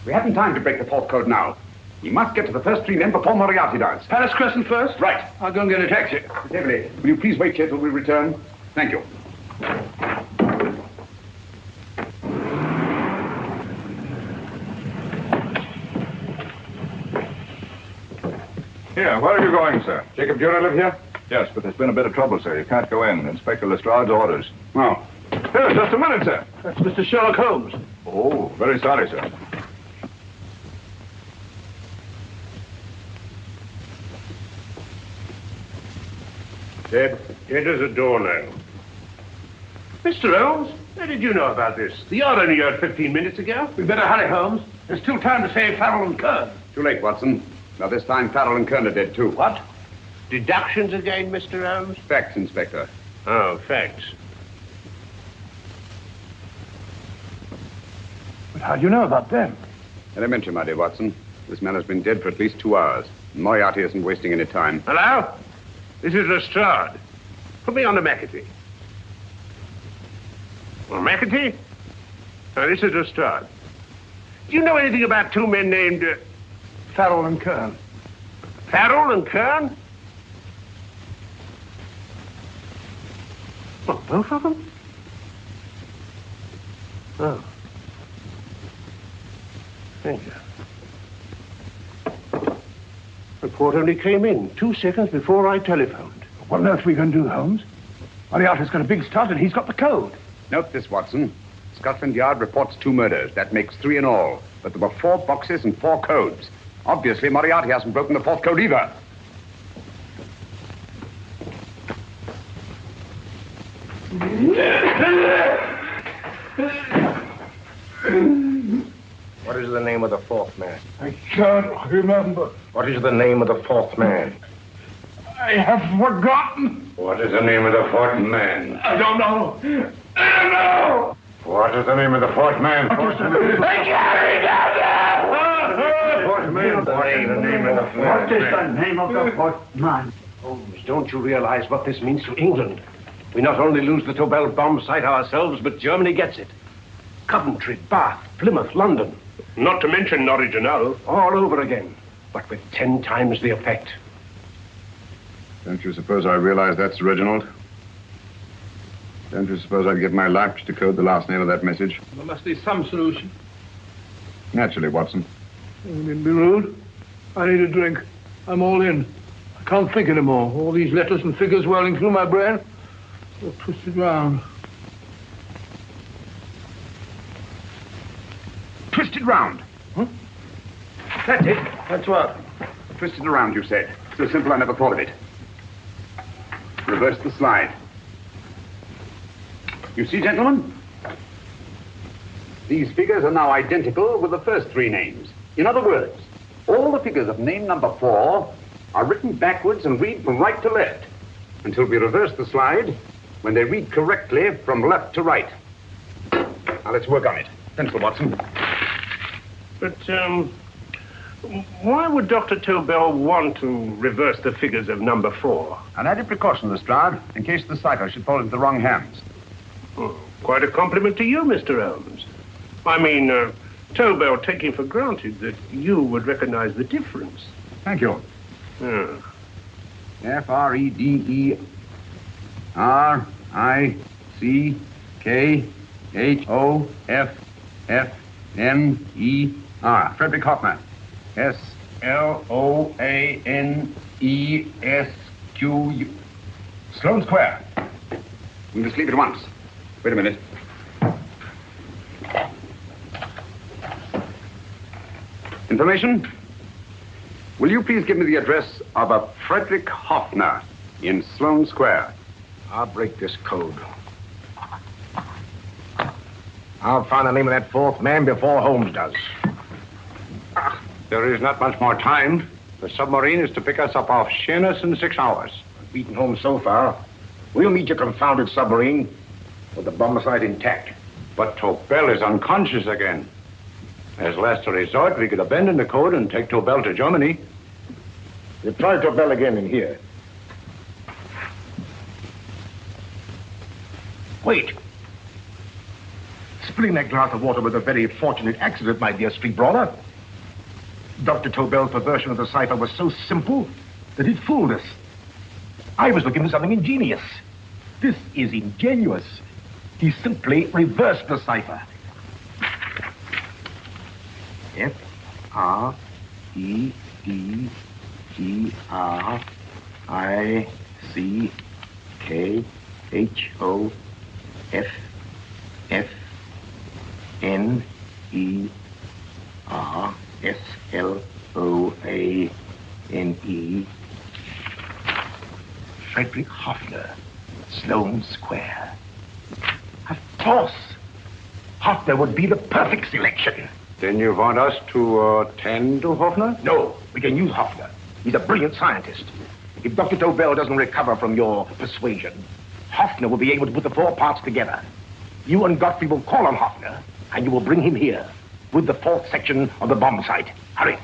We haven't time to break the 4th code now. We must get to the first 3 men before Moriarty does. Palace Crescent first? Right. I'll go and get a taxi. David, will you please wait here till we return? Thank you. Here, where are you going, sir? Jacob Dura live here? Yes, but there's been a bit of trouble, sir. You can't go in. Inspector Lestrade's orders. Oh. Here, just a minute, sir. That's Mr. Sherlock Holmes. Oh, very sorry, sir. Dead as a doornail. Mr. Holmes, how did you know about this? The yard only heard 15 minutes ago. We'd better hurry, Holmes. There's still time to save Farrell and Kern. Too late, Watson. Now, this time, Farrell and Kern are dead, too. What? Deductions again, Mr. Holmes? Facts, Inspector. Oh, facts. But how do you know about them? Elementary, my dear Watson. This man has been dead for at least 2 hours. Moriarty isn't wasting any time. Hello? This is Lestrade. Put me on to McAtee. Well, McAtee? Now, this is Lestrade. Do you know anything about 2 men named... Farrell and Kern. Farrell and Kern? Oh, both of them? Oh. Thank you. Report only came in 2 seconds before I telephoned. What on earth are we going to do, Holmes? Moriarty's got a big start and he's got the code. Note this, Watson. Scotland Yard reports 2 murders. That makes 3 in all. But there were 4 boxes and 4 codes. Obviously, Moriarty hasn't broken the 4th code either. What is the name of the 4th man? I can't remember. What is the name of the 4th man? I have forgotten. What is the name of the 4th man? I don't know. I don't know. What is the name of the 4th man? I can't remember. What is the name of the 4th man? What is the name of the 4th man? Holmes, don't you realize what this means to England? We not only lose the Tobel bomb site ourselves, but Germany gets it. Coventry, Bath, Plymouth, London. Not to mention Norwich and Hull. All over again, but with 10 times the effect. Don't you suppose I realize that's Reginald? Don't you suppose I'd give my life to decode the last name of that message? There must be some solution. Naturally, Watson. You needn't be rude. I need a drink. I'm all in. I can't think anymore. All these letters and figures whirling through my brain. They're twisted round. Twisted round. Huh? That's it. That's what? Twisted around, you said. So simple, I never thought of it. Reverse the slide. You see, gentlemen? These figures are now identical with the first 3 names. In other words, all the figures of name number 4 are written backwards and read from right to left until we reverse the slide when they read correctly from left to right. Now, let's work on it. Pencil, Watson. But, why would Dr. Tobel want to reverse the figures of number 4? An added precaution, Lestrade, in case the cipher should fall into the wrong hands. Quite a compliment to you, Mr. Holmes. I mean, Tobel taking for granted that you would recognize the difference. Thank you. Frederick-Hoffner. Frederick Hoffner. Sloanesq. Sloane Square. We must leave at once. Wait a minute. Information? Will you please give me the address of a Frederick Hoffner in Sloane Square? I'll break this code. I'll find the name of that fourth man before Holmes does. There is not much more time. The submarine is to pick us up off Sheerness in 6 hours. Beaten Holmes so far. We'll meet your confounded submarine with the bomb site intact. But Tobel is unconscious again. As last resort, we could abandon the code and take Tobel to Germany. We'll try Tobel again in here. Wait. Spilling that glass of water was a very fortunate accident, my dear street brawler. Dr. Tobel's perversion of the cipher was so simple that it fooled us. I was looking for something ingenious. This is ingenuous. He simply reversed the cipher. Frederick-Hoffner. Frederick Hoffner, Sloane Square. Of course. Hoffner would be the perfect selection. Then you want us to tend to Hoffner? No, we can use Hoffner. He's a brilliant scientist. If Dr. Tobel doesn't recover from your persuasion, Hoffner will be able to put the 4 parts together. You and Godfrey will call on Hoffner, and you will bring him here with the 4th section of the bomb site. Hurry.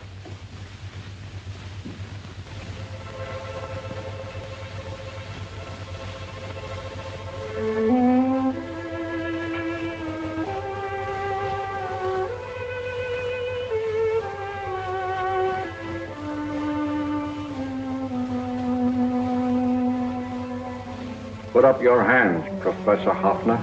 Put up your hands, Professor Hoffner.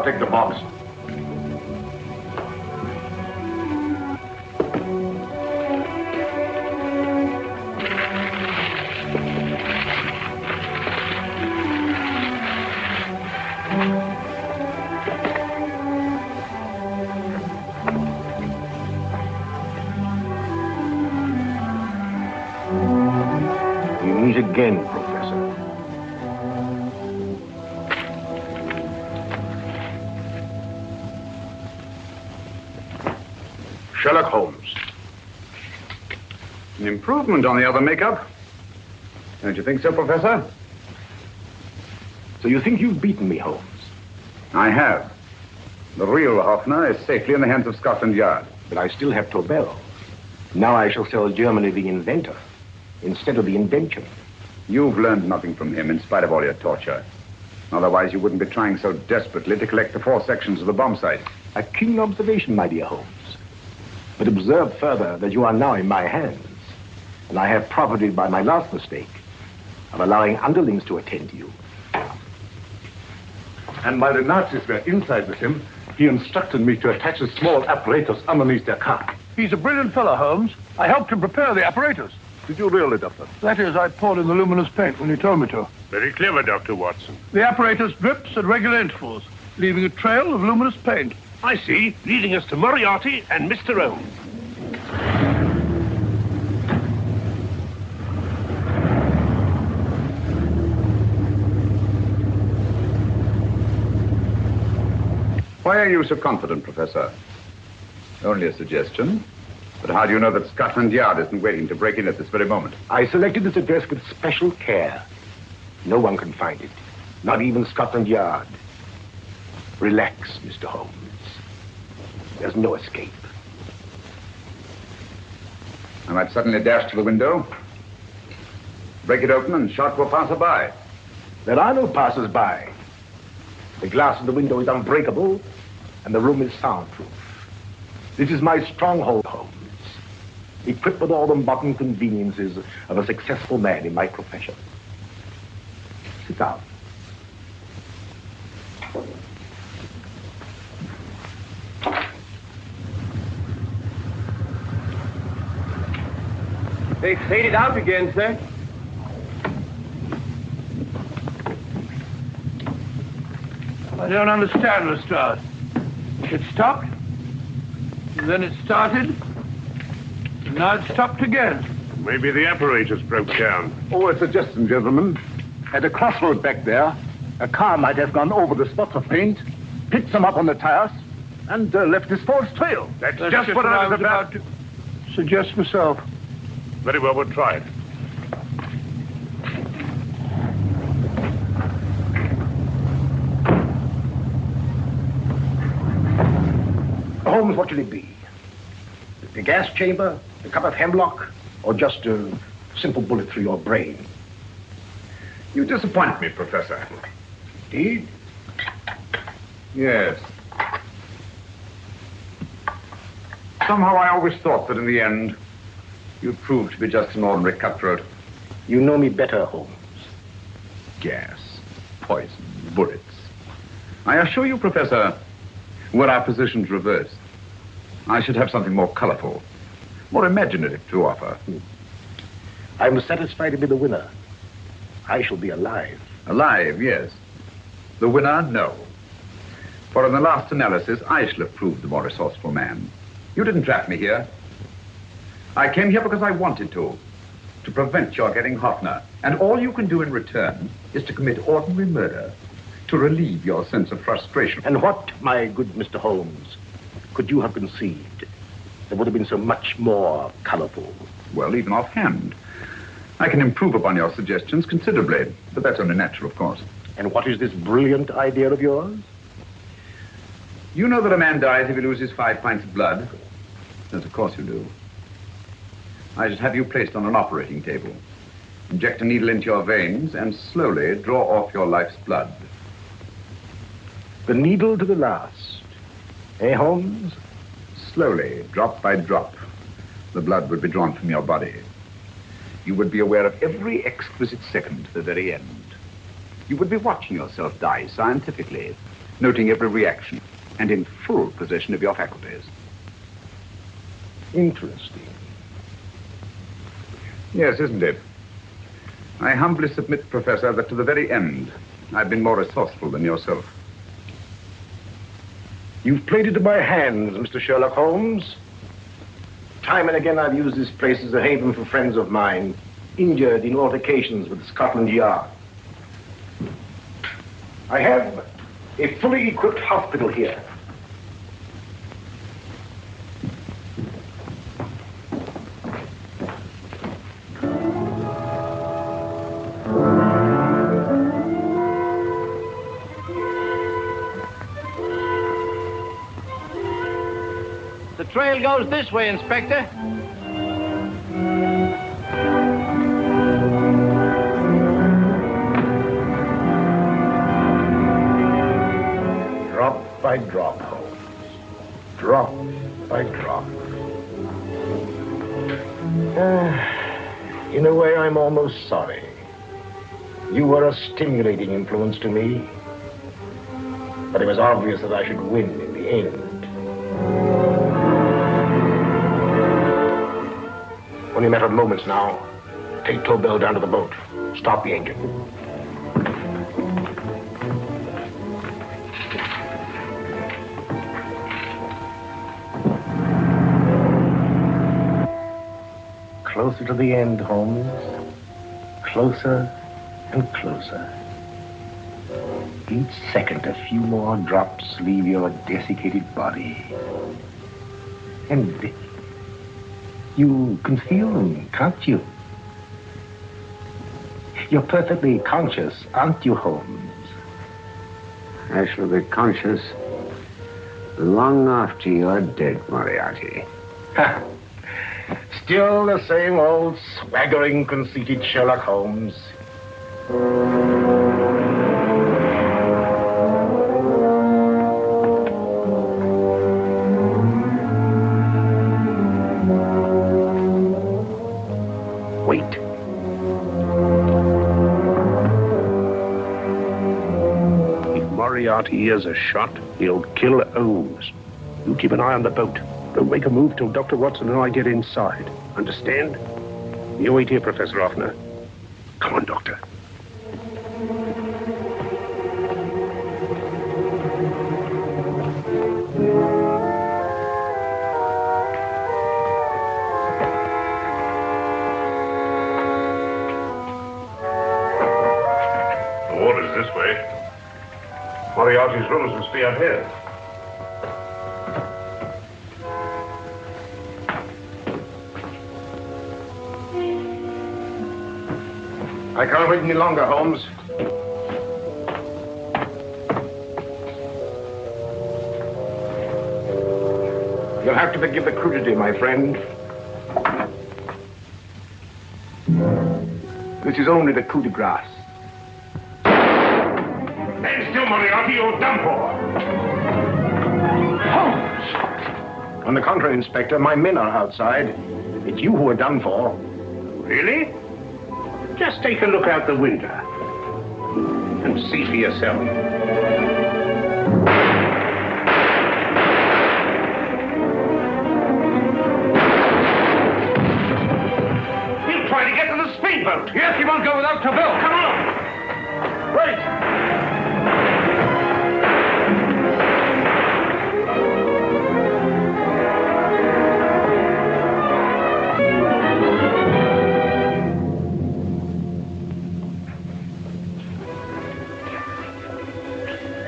Take the box. You meet again, Professor. Sherlock Holmes. An improvement on the other makeup. Don't you think so, Professor? So you think you've beaten me, Holmes? I have. The real Hoffner is safely in the hands of Scotland Yard. But I still have Tobel. Now I shall sell Germany the inventor instead of the invention. You've learned nothing from him in spite of all your torture. Otherwise, you wouldn't be trying so desperately to collect the 4 sections of the bomb site. A keen observation, my dear Holmes. But observe further that you are now in my hands, and I have profited by my last mistake of allowing underlings to attend to you. And while the Nazis were inside with him, he instructed me to attach a small apparatus underneath their car. He's a brilliant fellow, Holmes. I helped him prepare the apparatus. Did you really, Doctor? That is, I poured in the luminous paint when he told me to. Very clever, Dr. Watson. The apparatus drips at regular intervals, leaving a trail of luminous paint. I see, leading us to Moriarty and Mr. Holmes. Why are you so confident, Professor? Only a suggestion. But how do you know that Scotland Yard isn't waiting to break in at this very moment? I selected this address with special care. No one can find it. Not even Scotland Yard. Relax, Mr. Holmes. There's no escape. I might suddenly dash to the window, break it open, and shout to a passerby. There are no passers-by. The glass in the window is unbreakable, and the room is soundproof. This is my stronghold, Holmes. Equipped with all the modern conveniences of a successful man in my profession. Sit down. They faded out again, sir. I don't understand, Lestrade. It stopped, and then it started, and now it stopped again. Maybe the apparatus broke down. Oh, a suggestion, gentlemen. At a crossroad back there, a car might have gone over the spots of paint, picked them up on the tires, and left this false trail. That's just what I was about to suggest myself. Very well, we'll try it. Holmes, what should it be? The gas chamber, a cup of hemlock, or just a simple bullet through your brain? You disappoint me, Professor. Indeed? Yes. Somehow I always thought that in the end, you'd prove to be just an ordinary cutthroat. You know me better, Holmes. Gas, poison, bullets. I assure you, Professor, were our positions reversed, I should have something more colorful, more imaginative to offer. I'm satisfied to be the winner. I shall be alive. Alive, yes. The winner, no. For in the last analysis, I shall have proved the more resourceful man. You didn't trap me here. I came here because I wanted to prevent your getting Hoffner. And all you can do in return is to commit ordinary murder, to relieve your sense of frustration. And what, my good Mr. Holmes, could you have conceived that would have been so much more colorful? Well, even offhand, I can improve upon your suggestions considerably, but that's only natural, of course. And what is this brilliant idea of yours? You know that a man dies if he loses 5 pints of blood? Yes, of course you do. I should have you placed on an operating table, inject a needle into your veins, and slowly draw off your life's blood. The needle to the last. Eh, Holmes? Slowly, drop by drop, the blood would be drawn from your body. You would be aware of every exquisite second to the very end. You would be watching yourself die scientifically, noting every reaction, and in full possession of your faculties. Interesting. Yes, isn't it? I humbly submit, Professor, that to the very end, I've been more resourceful than yourself. You've played into my hands, Mr. Sherlock Holmes. Time and again I've used this place as a haven for friends of mine, injured in altercations with Scotland Yard. I have a fully equipped hospital here. The trail goes this way, Inspector. Drop by drop, Holmes. Drop by drop. In a way, I'm almost sorry. You were a stimulating influence to me. But it was obvious that I should win in the end. Only a matter of moments now. Take Tobel down to the boat. Stop the engine. Closer to the end, Holmes. Closer and closer. Each second, a few more drops leave your desiccated body. And you can feel them, can't you? You're perfectly conscious, aren't you, Holmes? I shall be conscious long after you're dead, Moriarty. Ha! Still the same old swaggering, conceited Sherlock Holmes. Wait. If Moriarty hears a shot, he'll kill Holmes. You keep an eye on the boat. Don't make a move till Dr. Watson and I get inside. Understand? You wait here, Professor Offner. Come on, Doctor. The water's this way. Moriarty's rooms must be up here. I can't wait any longer, Holmes. You'll have to forgive the crudity, my friend. This is only the coup de grace. Stand still, Moriarty, you're done for. Holmes! On the contrary, Inspector, my men are outside. It's you who are done for. Really? Just take a look out the window and see for yourself. He'll try to get to the speedboat. Yes, he won't go without Tobel. Come on. Wait.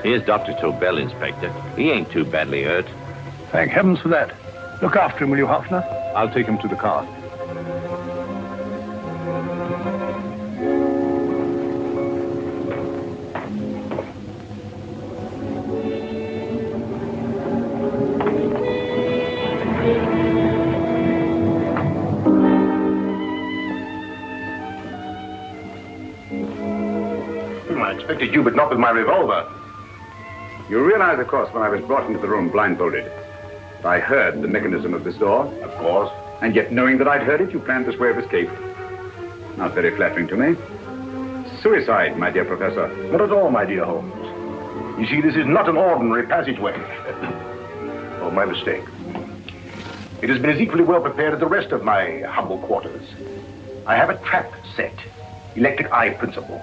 Here's Dr. Tobel, Inspector. He ain't too badly hurt. Thank heavens for that. Look after him, will you, Hoffner? I'll take him to the car. I expected you, but not with my revolver. You realize, of course, when I was brought into the room blindfolded, I heard the mechanism of this door. Of course. And yet, knowing that I'd heard it, you planned this way of escape. Not very flattering to me. Suicide, my dear Professor. Not at all, my dear Holmes. You see, this is not an ordinary passageway. Oh, my mistake. It has been as equally well prepared as the rest of my humble quarters. I have a trap set, electric eye principle.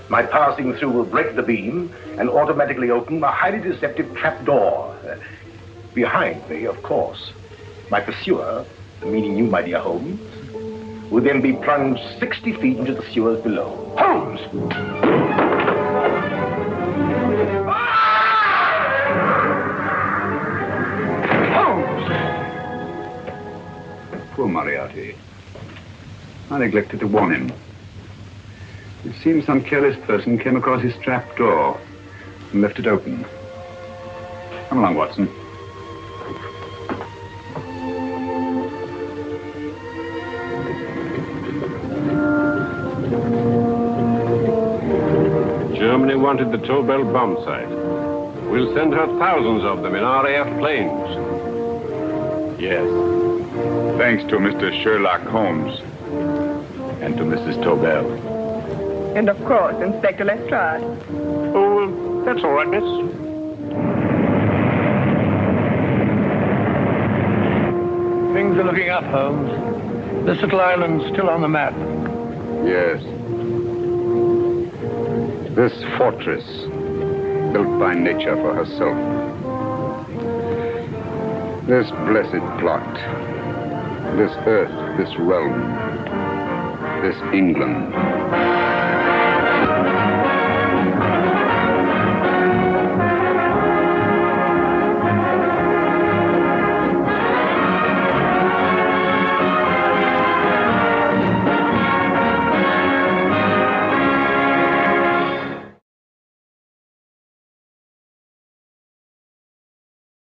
My passing through will break the beam and automatically open a highly deceptive trap door. Behind me, of course, my pursuer, meaning you, my dear Holmes, will then be plunged 60 feet into the sewers below. Holmes! Poor Moriarty. I neglected to warn him. It seems some careless person came across his trap door and left it open. Come along, Watson. Germany wanted the Tobel bomb site. We'll send her thousands of them in RAF planes. Yes. Thanks to Mr. Sherlock Holmes and to Mrs. Tobel. And of course, Inspector Lestrade. Oh, that's all right, miss. Things are looking up, Holmes. This little island's still on the map. Yes. This fortress, built by nature for herself. This blessed plot. This earth, this realm. This England.